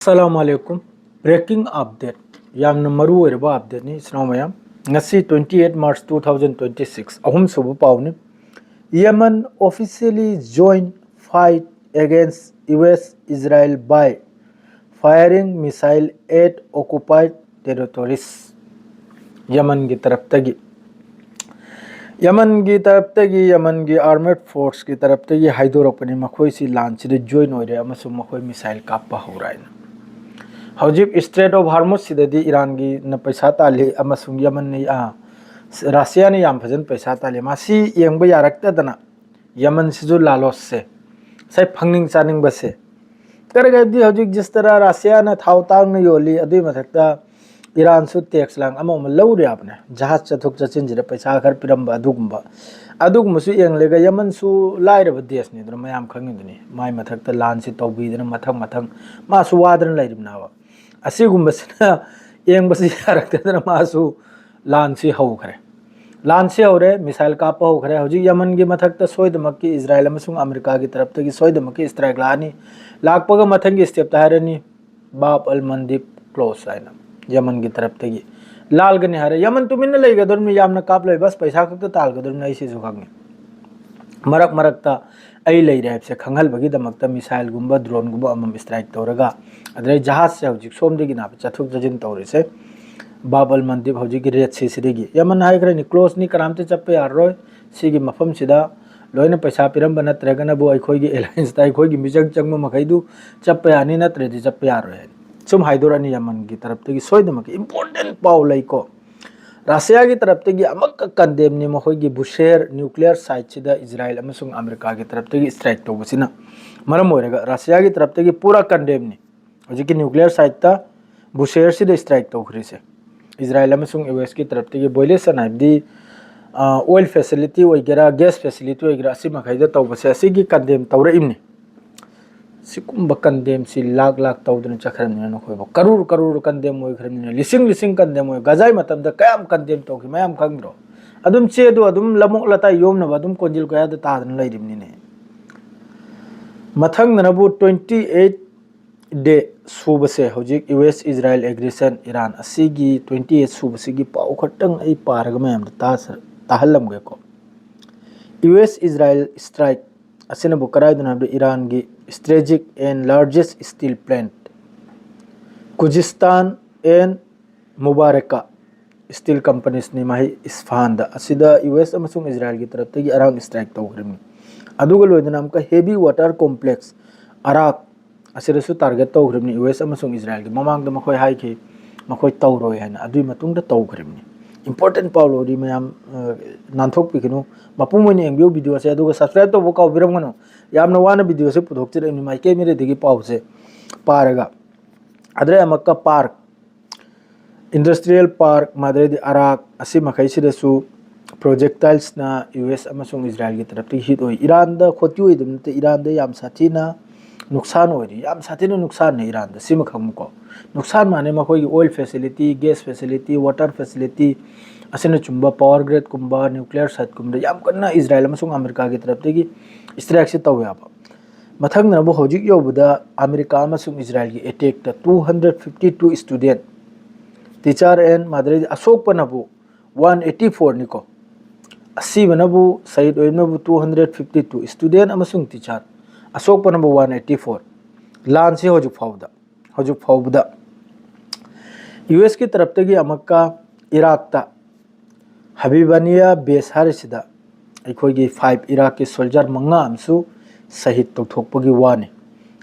Assalamualaikum. Breaking update. Yang namaru erba update ni sinamaya. Ngasi 28 March 2026. Ahum subu pauni. Yemen officially joined fight against US Israel by firing missile at occupied territories. Yemen की तरफ तगी Yemen की armed force की तरफ तगी हाइदोरपनी मखोई सी launch से join हो रहे अमसु मखोई missile कापा हो रहा है हौजिक स्ट्रेट ऑफ हार्मुस सिददी ईरान की न पैसा ताली अमसुंग यमन ने रशिया ने याम फजन पैसा ताली मासी येंब यारक्तदना यमन से जो लालॉस से सै फंगनिंग चानिंग बसे करगदी हौजिक जिस तरह रशिया न थाव तांग न योली अदुई मथक्ता ईरान सु टैक्स लांग अमम लौरे आपने जहाज चथुक चचिन जिरे पैसा खर पिरंबा अदुगुमसु येंगलेगा यमन सु लाइरब देश ने दर मयाम खंगिदनी माय मथक्ता लान से तौबीदन मथंग मासु वादन लाइरिबनावा असिगुम्बसना येंबसि यारक्तदना मासु लान से हौखरे लान से हौरे मिसाइल कापा हौखरे हौजी यमन की मथक्ता सोयदमक्की इजराइल अमसुंग अमेरिका की तरफ तकी सोयदमक्की स्ट्राइक लानी लाकपगा मथंगी स्टेप तारनी बाब अल मंदीप क्लोज आइना यमन की तरफ तगी लाल गने हरे यमन तुमिन लेगदर में यामना काप ले बस पैसा खक्त तालगदर में ऐसे जुखांगे मरक मरकता ऐ ले रहे से खंगल बगी दमकता मिसाइल गुंबा ड्रोन गुंबा अमम स्ट्राइक तौरगा अदरे जहाज से हौजिक सोमदगी ना चथुक जजिन तौरे से बाबल मंदीप हौजिक रेट से सिदगी यमन हाइग्रे नि क्लोज नि करामते चप्पे यारोय सिगी मफम सिदा लोइना पैसा पिरम बनत्रगना बो अखोगी एलायंस ताई खोगी मिजंग चंगम मखैदु चप्पे आनी नत्रदि चप्पे यारोय सुम हाइदोरानी यमन की तरफ तगी सोयदमक इंपोर्टेंट पाउ लैको रशिया की तरफ तगी अमक कंडेम नि मखोगी बुशेर न्यूक्लियर साइट सिदा इजराइल अमसुंग अमेरिका की तरफ तगी स्ट्राइक तौबसिना मरम होरेगा रशिया की तरफ तगी पूरा कंडेम नि हजिकी न्यूक्लियर साइट ता बुशेर सिदा स्ट्राइक तौखरी से इजराइल अमसुंग यूएस की तरफ तगी बोइलेसन हाइबदी ऑयल फैसिलिटी वगैरह गैस फैसिलिटी वगैरह असि मखैदा तौबसे असिगी कंडेम तौरइमनि सिकुंब कंडेम सि लाख लाख तौदन चखरन नखोइबो करोड़ कंडेम मोय खरन लिसिंग कंडेम मोय गजाय मतम द कयाम कंडेम तौखि मयाम खंग्रो अदुम चेदो अदुम लमोक लता योमना बदुम कोंजिल कया द तादन लैरिमनि ने मथंग नबु 28 डे सुबसे हौजिक यूएस इजराइल एग्रेशन ईरान असिगी 28 सुबसिगी पाउ खटंग ऐ पारग मयाम ताहलम गेको यूएस इजराइल स्ट्राइक असिना बुकराइदना ईरान की strategic and largest steel plant Khuzestan and Mobarakeh steel companies ने माही इस्फान दा यूएस अमसुंग इजराइल की तरफ तगी अरांग स्ट्राइक तौखरिमि अदुगा लोइदना अमका हेवी वाटर कॉम्प्लेक्स अराक असिदसु टारगेट तौखरिमि यूएस अमसुंग इजराइल की ममांग द मखोय हाइखि मखोय तौरोय हाइना अदुई मतुंग द तौखरिमि इंपोर्टेंट पाउलोरी मैम नानथोक पिकनु मपुम मोइन एंबियो वीडियो से अदुगा सब्सक्राइब तो वो काउ बिरमगनो यामना वाना वीडियो से पुथोक्चिर नि माइके मेरे दिगी पाउ से पारगा अदरे अमक्का पार्क इंडस्ट्रियल पार्क मादरे दि अराक असि मखैसिदसु प्रोजेक्टाइल्स ना यूएस अमसुंग इजराइल की तरफ हिट होई ईरान द खोति होई दमते ईरान द याम साथीना नुकसान होरी याम साथीना नुकसान ने ईरान द सिम खमुको नुकसान माने मखोई oil facility gas facility water facility असिन चुंबा पावर ग्रिड कुंबा न्यूक्लियर साइट कुंबा याम कन्ना इजराइल अमसुंग अमेरिका की तरफ तगी स्ट्राइक से तौवे आप मथंग नबो हौजिक योबदा अमेरिका अमसुंग इजराइल की अटैक द 252 स्टूडेंट टीचर एंड मादरे अशोक पनबु 184 निको अस्सी बनबु सईद ओइनबु 252 स्टूडेंट अमसुंग टीचर अशोक पनबु 184 लान से हौजुक फाउबदा यूएस की तरफ तगी अमक्का इराक ता हबीबानिया बेस हारिसिदा अखोगी 5 इराक के सोल्जर मंगा अमसु शहीद तौथोकपगी वाने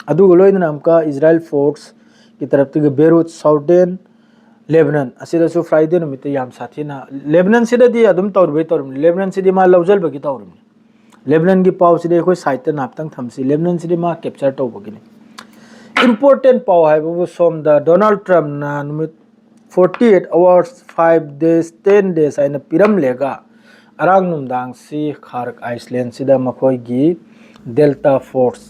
अदुगा लोइना अमका इजराइल फोर्स की तरफ तगी बेरूत साउदर्न लेबनान असिदसु फ्राइडे नुमिते याम साथीना लेबनान सिददी अदुम तौरम लेबनान सिदी मा लौजल बगी तौरम लेबनान की पाउ सिदे अखोय साइट नापतंग थमसी लेबनान सिदी मा कैप्चर तौबगिनी इंपोर्टेंट पाउ है सोम द डोनाल्ड ट्रम्प ना नुमित 48 आवर्स 5 days 10 days आइना पिरम लेगा अरांग नुमदांग सी खारक आइसलैंड सिदा मखोयगी डेल्टा फोर्स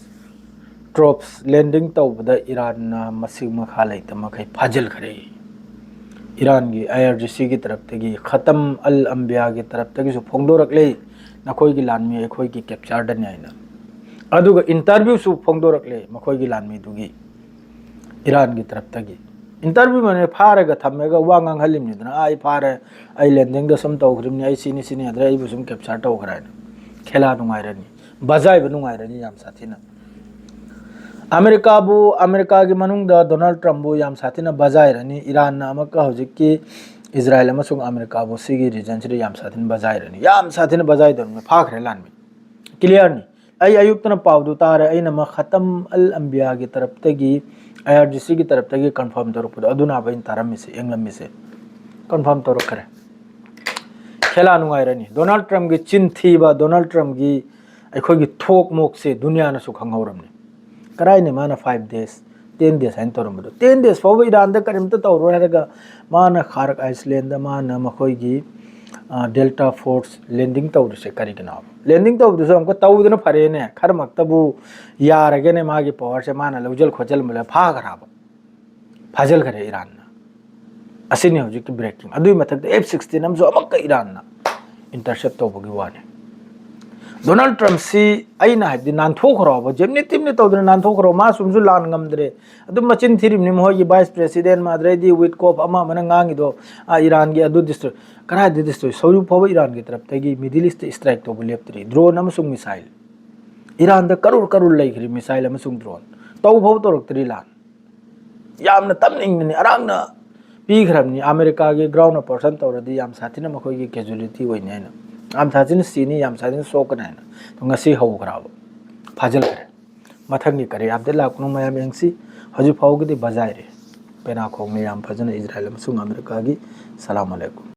ट्रोप्स लैंडिंग तौबदा ईरान ना मसिग मखा लैत मखै फाजिल खरे ईरान की आईआरजीसी की तरफ तगी खत्म अल अंबिया की तरफ तगी सु फोंगदोरकले नखोयगी लानमी अखोयगी कैप्चर दन आइना अदुगा इंटरव्यू सु फोंगदोरकले मखोयगी लानमी दुगी ईरान की तरफ तगी इंटरव्यू में फारग थमेगा वा nganghaliमनिदना आई फारे आई लैंडिंग द सम तौग्रिमनि आई सिनी सिनी अदरे आई बुसुम कैप्चर तौग्राइन खेला नुंगाइरनि बजाई नुंगाइरनि याम साथिना अमेरिका की मनुंग डोनाल्ड ट्रम्प बु याम साथिना बजाइरनि ईरान ना अमका हौजिक की इजराइल अमसुंग अमेरिका बु सिगी रीजन से याम साथिना बजाइरनि याम साथिना बजाइदन फाखरे लान में क्लियर नि आई अयुक्तना पावदु तारे अइना म खतम अल अंबिया की तरफ तगी IRGC की तरफ तगी कंफर्म तौरपद अदुना बइन तारमिसे एंगलमिसे कंफर्म तौर करे खेला नुंगाइरनि डोनाल्ड ट्रम्प की चिंथीबा डोनाल्ड ट्रम्प की अखोगी थोक मोक से दुनिया न सुखंगौरमने कराइने माना 5 days 10 days हाइन तौरमदो 10 days फाव ईरान द करिमत तौरो हरगा माना खारक आइसलैंड माना मखोगी डेल्टा फोर्स लैंडिंग तौरसे करिगना लैंडिंग तौरदुसो हमको तौदन फरेने खरमक्तबु यारगेने मागी पावर से माना लौजल खोजल मुले फागराब फाजल करे ईरान ना असिने हौजिक की ब्रेकिंग अदुई मथक F-16 हमसो अमक ईरान ना इंटरसेप्ट तौबगी वाने डोनाल्ड ट्रम्प सी अइना हाइदि नानथोखरो जेमनि तिमनि तौदन नानथोखरो मा सुमसु लान ngамद्रे अदु मचिन थिरिमनि मोहगी वाइस प्रेसिडेंट माद्रेदी विटकोफ अमा मन ngangiदो ईरान की अदु डिस्ट्रो करा दि डिस्ट्रो सौरु फव ईरान की तरफ तगी मिडिल ईस्ट स्ट्राइक तो लेप्त्री ड्रोन अमसुंग मिसाइल ईरान द करोड़ करोड़ लैखरि मिसाइल अमसुंग ड्रोन तौ फव तोरक्त्री लान यामना तमनिंगनि अरांगना पीखरमनि अमेरिका के ग्राउंड पर्सन तौरदी याम साथिना मखोगी कैजुअलिटी होइने ना आम साथिन सीनी याम साथिन सोकना है तो ngasi हौग्राब फाजल करे मथंगी करे आपदे लाकुनु मयाम यंगसी हजु फावगदी बजाय रे पेना खोंग याम फजन इजराइल अमसुंग अमेरिका की सलाम अलैकुम।